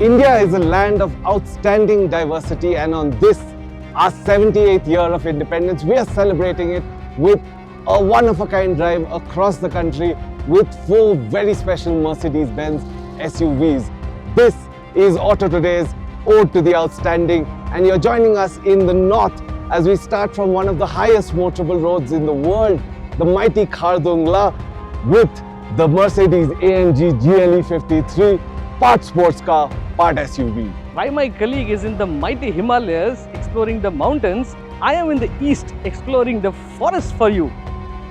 India is a land of outstanding diversity, and on this, our 78th year of independence, we are celebrating it with a one-of-a-kind drive across the country with 4 very special Mercedes-Benz SUVs. This is AutoToday's Ode to the Outstanding, and you're joining us in the north as we start from one of the highest motorable roads in the world, the mighty Khardungla, with the Mercedes-AMG GLE 53, part sports car, part SUV. While my colleague is in the mighty Himalayas exploring the mountains, I am in the east exploring the forest for you.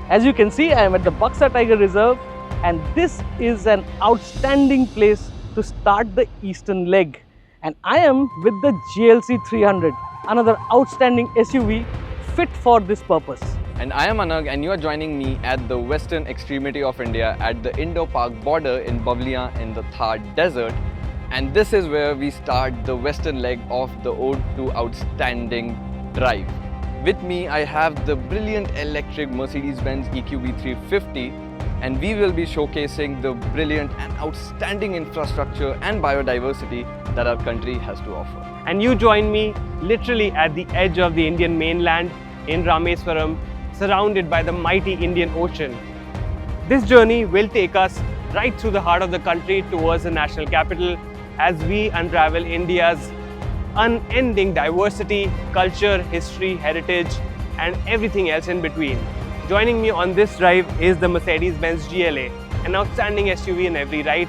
As you can see, I am at the Buxa Tiger Reserve, and this is an outstanding place to start the eastern leg. And I am with the GLC 300, another outstanding SUV fit for this purpose. And I am Anag, and you are joining me at the western extremity of India at the Indo-Pak border in Bavliya in the Thar Desert. And this is where we start the western leg of the Ode to Outstanding drive. With me, I have the brilliant electric Mercedes-Benz EQB 350, and we will be showcasing the brilliant and outstanding infrastructure and biodiversity that our country has to offer. And you join me literally at the edge of the Indian mainland in Rameswaram, surrounded by the mighty Indian Ocean. This journey will take us right through the heart of the country towards the national capital as we unravel India's unending diversity, culture, history, heritage, and everything else in between. Joining me on this drive is the Mercedes-Benz GLA, an outstanding SUV in every right.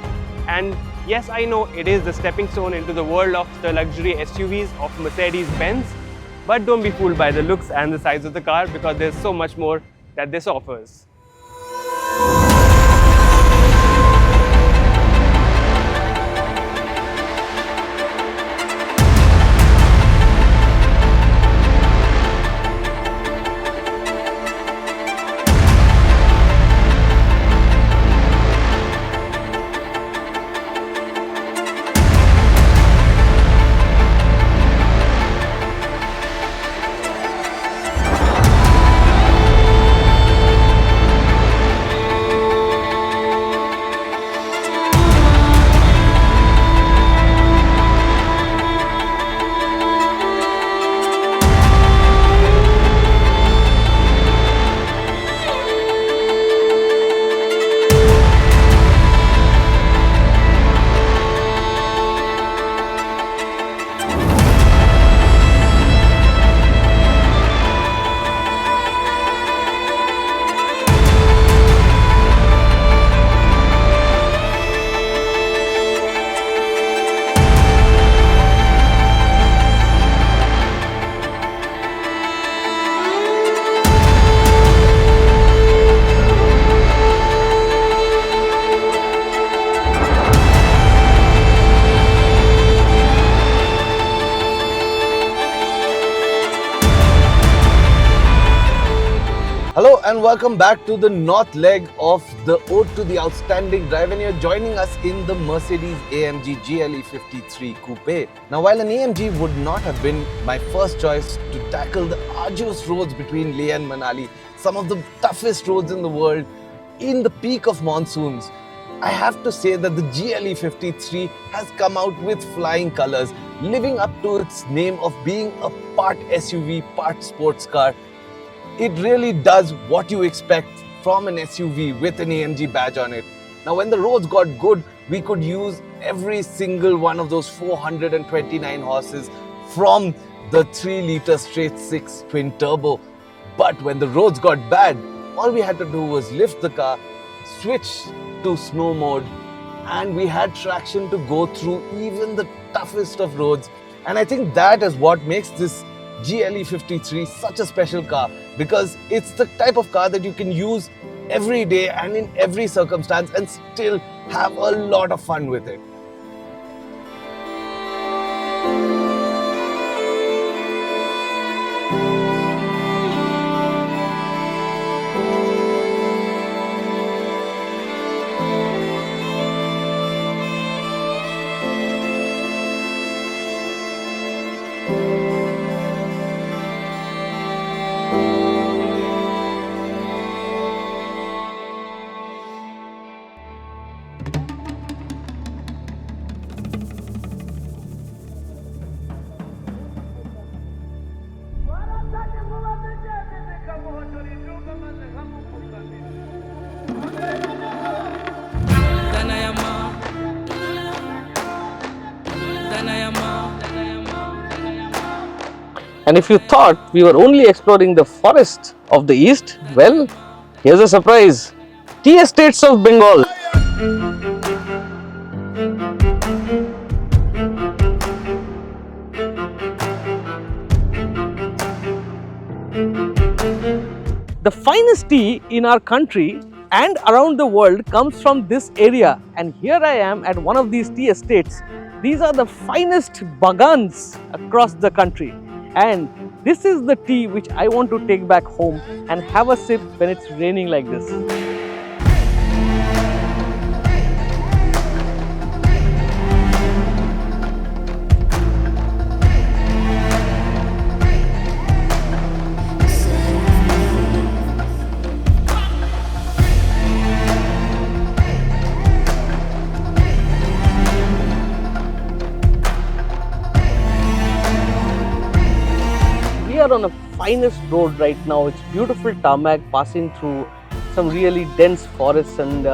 And yes, I know it is the stepping stone into the world of the luxury SUVs of Mercedes-Benz, but don't be fooled by the looks and the size of the car, because there's so much more that this offers. Hello and welcome back to the north leg of the Ode to the Outstanding drive, and you're joining us in the Mercedes-AMG GLE 53 Coupe. Now, while an AMG would not have been my first choice to tackle the arduous roads between Leh and Manali, some of the toughest roads in the world, in the peak of monsoons, I have to say that the GLE 53 has come out with flying colors, living up to its name of being a part SUV, part sports car. It really does what you expect from an SUV with an AMG badge on it. Now, when the roads got good, we could use every single one of those 429 horses from the 3-litre straight 6 twin turbo. But when the roads got bad, all we had to do was lift the car, switch to snow mode, and we had traction to go through even the toughest of roads. And I think that is what makes this GLE 53 such a special car, because it's the type of car that you can use every day and in every circumstance and still have a lot of fun with it. And if you thought we were only exploring the forest of the east, well, here's a surprise. Tea estates of Bengal. The finest tea in our country and around the world comes from this area, and here I am at one of these tea estates. These are the finest bagans across the country, and this is the tea which I want to take back home and have a sip when it's raining like this. We are on a finest road right now. It's beautiful tarmac passing through some really dense forests, and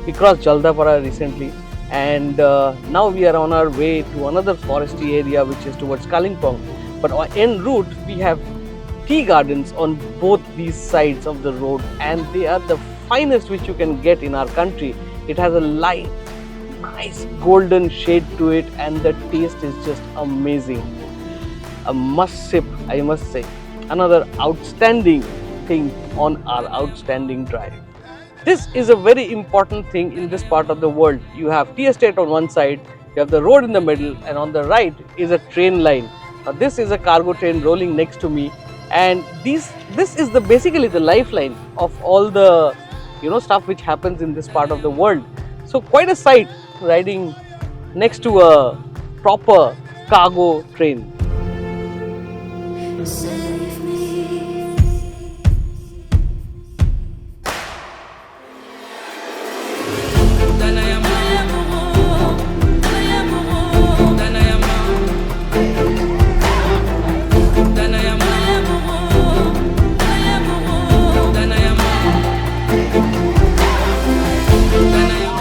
we crossed Jaldapara recently, and now we are on our way to another foresty area which is towards Kalimpong. But en route we have tea gardens on both these sides of the road, and they are the finest which you can get in our country. It has a light, nice golden shade to it, and the taste is just amazing. A must sip, I must say. Another outstanding thing on our outstanding drive. This is a very important thing in this part of the world. You have tea estate on one side, you have the road in the middle, and on the right is a train line. Now this is a cargo train rolling next to me, and this is basically the lifeline of all the stuff which happens in this part of the world. So quite a sight riding next to a proper cargo train. Save me.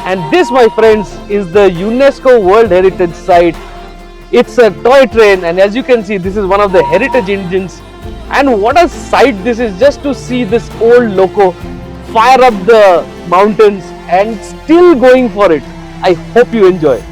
And this, my friends, is the UNESCO World Heritage Site. It's a toy train, and as you can see, this is one of the heritage engines. And what a sight this is, just to see this old loco fire up the mountains and still going for it. I hope you enjoy.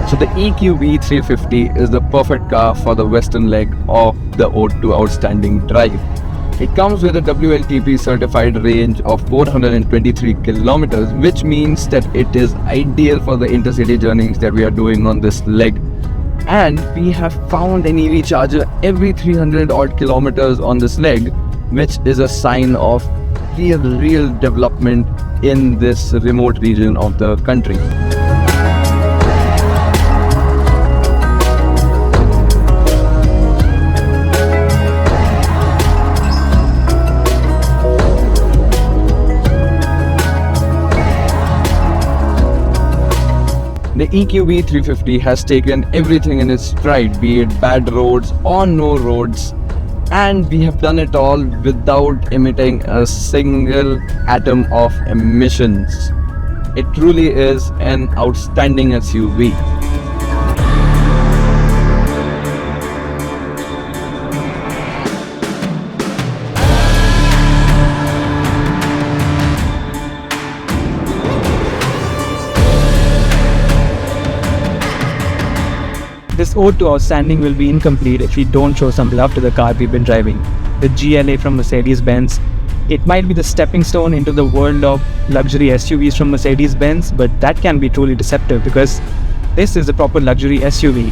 So the EQB 350 is the perfect car for the western leg of the Ode to Outstanding drive. It comes with a WLTP certified range of 423 kilometers, which means that it is ideal for the intercity journeys that we are doing on this leg. And we have found an EV charger every 300 odd kilometers on this leg, which is a sign of real development in this remote region of the country. The EQB 350 has taken everything in its stride, be it bad roads or no roads, and we have done it all without emitting a single atom of emissions. It truly is an outstanding SUV. ode to outstanding will be incomplete if we don't show some love to the car we've been driving. The GLA from Mercedes-Benz. It might be the stepping stone into the world of luxury SUVs from Mercedes-Benz, but that can be truly deceptive because this is a proper luxury SUV.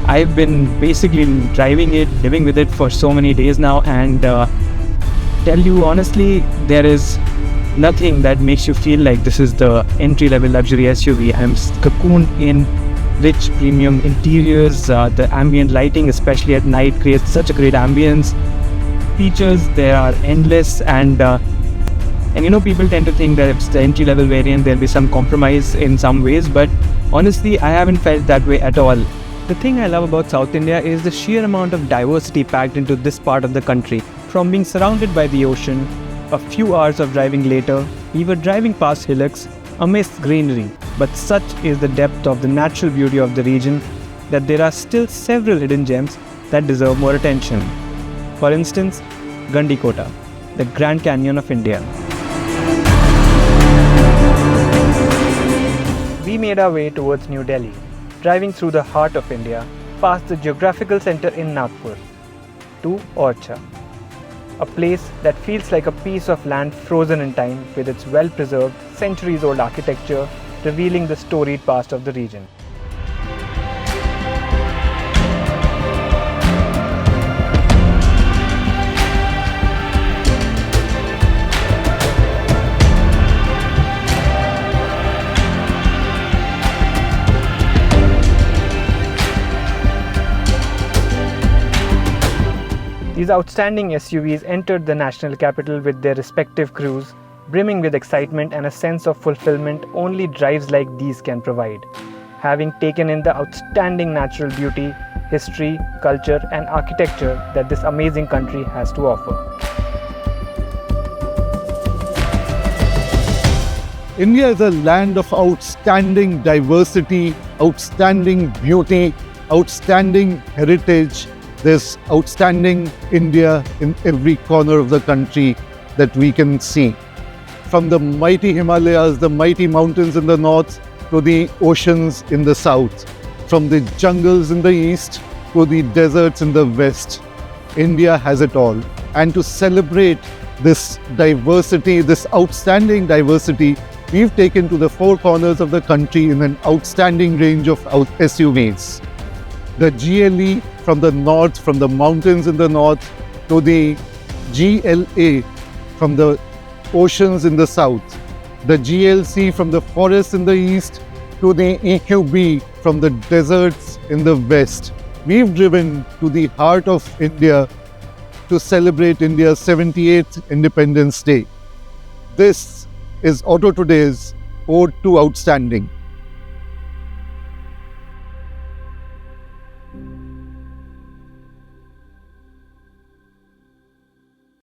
I've been basically driving it, living with it for so many days now, and tell you honestly, there is nothing that makes you feel like this is the entry-level luxury SUV. I'm cocooned in rich premium interiors. The ambient lighting, especially at night, creates such a great ambience. Features there are endless, and people tend to think that it's the entry-level variant, there'll be some compromise in some ways, but honestly, I haven't felt that way at all. The thing I love about South India is the sheer amount of diversity packed into this part of the country. From being surrounded by the ocean, a few hours of driving later, we were driving past hillocks amidst greenery. But such is the depth of the natural beauty of the region that there are still several hidden gems that deserve more attention. For instance, Gandikota, the Grand Canyon of India. We made our way towards New Delhi, driving through the heart of India, past the geographical center in Nagpur, to Orcha, a place that feels like a piece of land frozen in time with its well-preserved, centuries-old architecture, revealing the storied past of the region. These outstanding SUVs entered the national capital with their respective crews, brimming with excitement and a sense of fulfillment only drives like these can provide, having taken in the outstanding natural beauty, history, culture and architecture that this amazing country has to offer. India is a land of outstanding diversity, outstanding beauty, outstanding heritage. There's outstanding India in every corner of the country that we can see. From the mighty Himalayas, the mighty mountains in the north, to the oceans in the south. From the jungles in the east to the deserts in the west. India has it all. And to celebrate this diversity, this outstanding diversity, we've taken to the four corners of the country in an outstanding range of SUVs. The GLE from the north, from the mountains in the north, to the GLA from the oceans in the south, the GLC from the forests in the east, to the EQB from the deserts in the west. We've driven to the heart of India to celebrate India's 78th Independence Day. This is AutoToday's Ode to Outstanding.